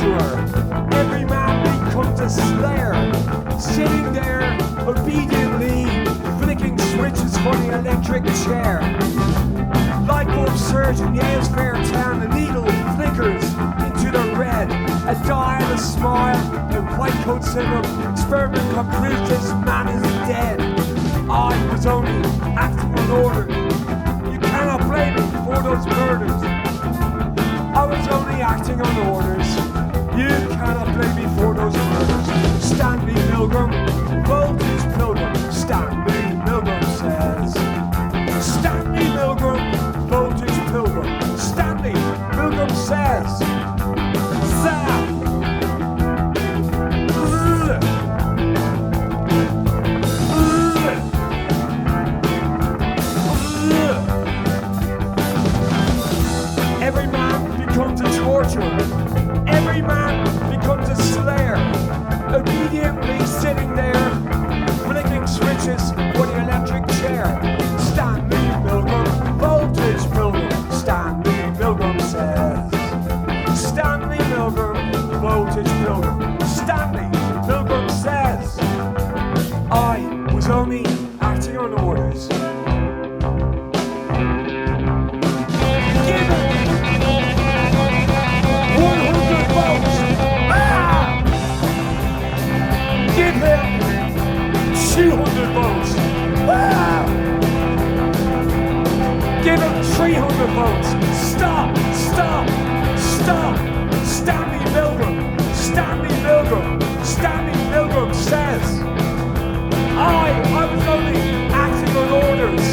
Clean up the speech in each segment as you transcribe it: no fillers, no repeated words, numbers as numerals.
torturer. Every man becomes a slayer. Sitting there obediently, flicking switches for the electric chair. Light bulb surge in Yale's fair town. The needle flickers into the red. A dial, a smile, a white coat symbol. Experiment concludes this man is dead. I was only acting on orders. You cannot blame me for those murders. I was only acting on orders. You cannot blame me for those murders. Stanley Milgram, voltage pilgrim. Stanley Milgram says. Stanley Milgram, voltage pilgrim. Stanley Milgram says. Sam. Every man becomes a torturer. Every man becomes a slayer. Obediently sitting there, flicking switches for the electric chair. Stanley Milgram, voltage pilgrim. Stanley Milgram says. Stanley Milgram, voltage pilgrim. Stanley Milgram says. I was only acting on orders. Give him 200 votes. Wow! Give him 300 votes. Stop! Stop! Stop! Stanley Milgram! Stanley Milgram! Stanley Milgram says, I was only acting on orders.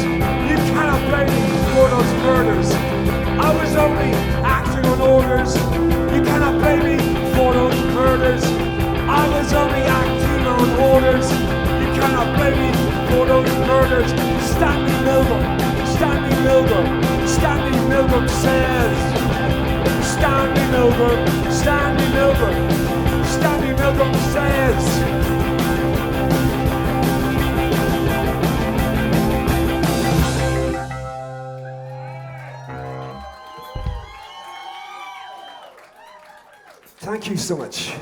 You cannot blame me for those murders. I was only acting on orders. You cannot blame me for those murders. I was only acting on orders. You cannot blame me for those murders. Stanley Milgram, Stanley Milgram, Stanley Milgram says. Stanley Milgram, Stanley Milgram, Stanley Milgram says. Thank you so much.